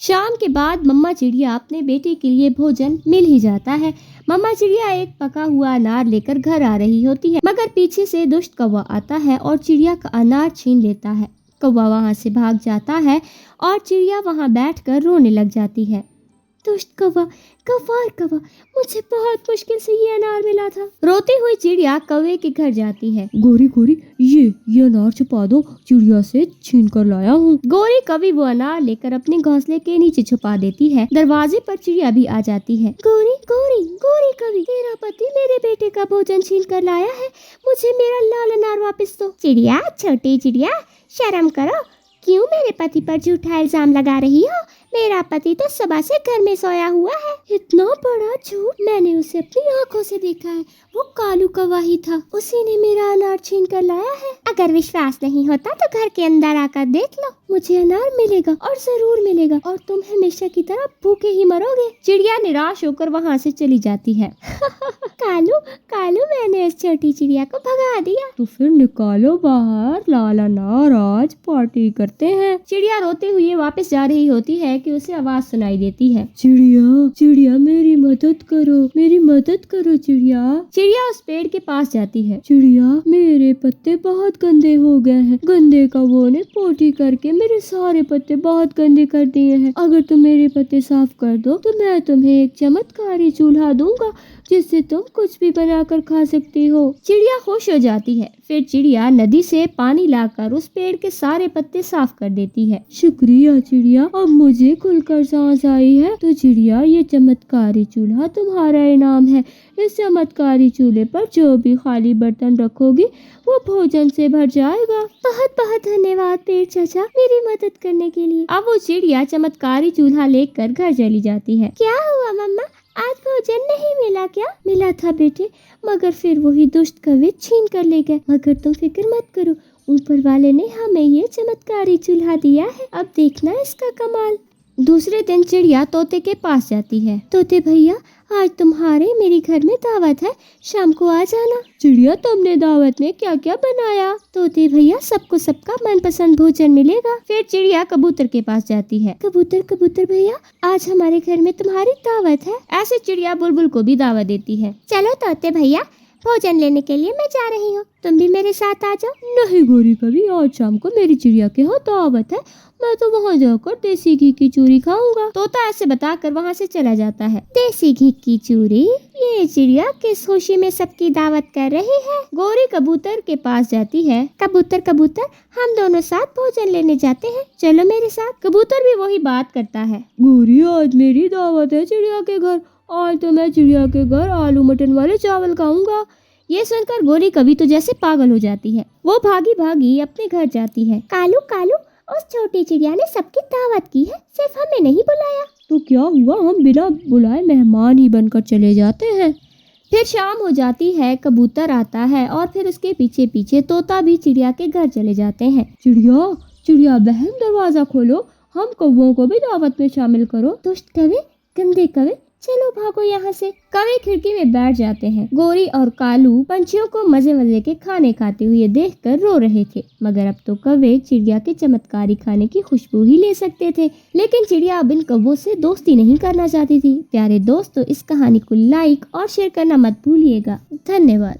शाम के बाद मम्मा चिड़िया अपने बेटे के लिए भोजन मिल ही जाता है। मम्मा चिड़िया एक पका हुआ अनार लेकर घर आ रही होती है, मगर पीछे से दुष्ट कौवा आता है और चिड़िया का अनार छीन लेता है। कौवा वहाँ से भाग जाता है और चिड़िया वहाँ बैठकर रोने लग जाती है। दुष्ट कौवा, गवार कौवा, मुझे बहुत मुश्किल से ये अनार मिला था। रोती हुई चिड़िया कौवे के घर जाती है। गोरी गोरी, ये अनार छुपा दो, चिड़िया से छीन कर लाया हूँ। गोरी कौवी वो अनार लेकर अपने घोंसले के नीचे छुपा देती है। दरवाजे पर चिड़िया भी आ जाती है। गोरी गोरी गोरी कौवी, तेरा पति मेरे बेटे का भोजन छीन कर लाया है, मुझे मेरा लाल अनार वापस दो। चिड़िया, छोटी चिड़िया, शर्म करो, क्यों मेरे पति पर झूठा इल्जाम लगा रही हो? मेरा पति तो सुबह से घर में सोया हुआ है। इतना बड़ा झूठ, मैंने उसे अपनी आंखों से देखा है। वो कालू कौवा ही था, उसी ने मेरा अनार छीन कर लाया है। अगर विश्वास नहीं होता तो घर के अंदर आकर देख लो। मुझे अनार मिलेगा और जरूर मिलेगा, और तुम हमेशा की तरह भूखे ही मरोगे। चिड़िया निराश होकर वहाँ से चली जाती है। कालू कालू, मैंने इस छोटी चिड़िया को भगा दिया। तो फिर निकालो बाहर लाल अनार, आज पार्टी करते हैं। चिड़िया रोते हुए वापस जा रही होती है कि उसे आवाज सुनाई देती है। चिड़िया चिड़िया, मेरी मदद करो, मेरी मदद करो चिड़िया। चिड़िया उस पेड़ के पास जाती है। चिड़िया, मेरे पत्ते बहुत गंदे हो गए हैं। गंदे कौवों ने पोटी करके मेरे सारे पत्ते बहुत गंदे कर दिए हैं। अगर तुम मेरे पत्ते साफ कर दो तो मैं तुम्हें एक चमत्कारी चूल्हा दूंगा, जिससे तुम कुछ भी बनाकर खा सकती हो। चिड़िया खुश हो जाती है। फिर चिड़िया नदी से पानी लाकर उस पेड़ के सारे पत्ते साफ कर देती है। शुक्रिया चिड़िया, अब मुझे खुलकर सांस आई है। तो चिड़िया, ये चमत्कारी चूल्हा तुम्हारा इनाम है। इस चमत्कारी चूल्हे पर जो भी खाली बर्तन रखोगी वो भोजन से भर जाएगा। बहुत बहुत धन्यवाद पेड़ चाचा, मेरी मदद करने के लिए। अब वो चिड़िया चमत्कारी चूल्हा लेकर घर चली जाती है। क्या हुआ मम्मा, आज भोजन नहीं मिला क्या? मिला था बेटे, मगर फिर वही दुष्ट कौवे छीन कर ले गए। मगर तुम फिक्र मत करो, ऊपर वाले ने हमें ये चमत्कारी चूल्हा दिया है। अब देखना इसका कमाल। दूसरे दिन चिड़िया तोते के पास जाती है। तोते भैया, आज तुम्हारे मेरे घर में दावत है, शाम को आ जाना। चिड़िया, तुमने दावत में क्या क्या बनाया? तोते भैया, सबको सबका मनपसंद भोजन मिलेगा। फिर चिड़िया कबूतर के पास जाती है। कबूतर कबूतर भैया, आज हमारे घर में तुम्हारी दावत है। ऐसे चिड़िया बुलबुल को भी दावत देती है। चलो तोते भैया, भोजन लेने के लिए मैं जा रही हूँ, तुम भी मेरे साथ आ जाओ। नहीं गोरी कभी, आज शाम को मेरी चिड़िया के यहाँ दावत है, मैं तो वहाँ जाकर देसी घी की चूरी खाऊंगा। तोता ऐसे बताकर वहाँ से चला जाता है। देसी घी की चूरी? ये चिड़िया किस खुशी में सबकी दावत कर रही है? गोरी कबूतर के पास जाती है। कबूतर कबूतर, हम दोनों साथ भोजन लेने जाते हैं, चलो मेरे साथ। कबूतर भी वही बात करता है। गोरी, आज मेरी दावत है चिड़िया के घर, आज तो मैं चिड़िया के घर आलू मटन वाले चावल खाऊंगा। ये सुनकर गोरी कभी तो जैसे पागल हो जाती है। वो भागी भागी अपने घर जाती है। कालू कालू, उस छोटी चिड़िया ने सबकी दावत की है, सिर्फ हमें नहीं बुलाया। तो क्या हुआ, हम बिना बुलाए मेहमान ही बनकर चले जाते हैं। फिर शाम हो जाती है, कबूतर आता है और फिर उसके पीछे पीछे तोता भी चिड़िया के घर चले जाते हैं। चिड़िया चिड़िया बहन, दरवाजा खोलो, हम कौवों को भी दावत में शामिल करो। दुष्ट कौवे, गंदे कौवे, चलो भागो यहाँ से। कौवे खिड़की में बैठ जाते हैं। गोरी और कालू पंछियों को मजे मजे के खाने खाते हुए देखकर रो रहे थे, मगर अब तो कौवे चिड़िया के चमत्कारी खाने की खुशबू ही ले सकते थे। लेकिन चिड़िया अब इन कौवों से दोस्ती नहीं करना चाहती थी। प्यारे दोस्तों, इस कहानी को लाइक और शेयर करना मत भूलिएगा। धन्यवाद।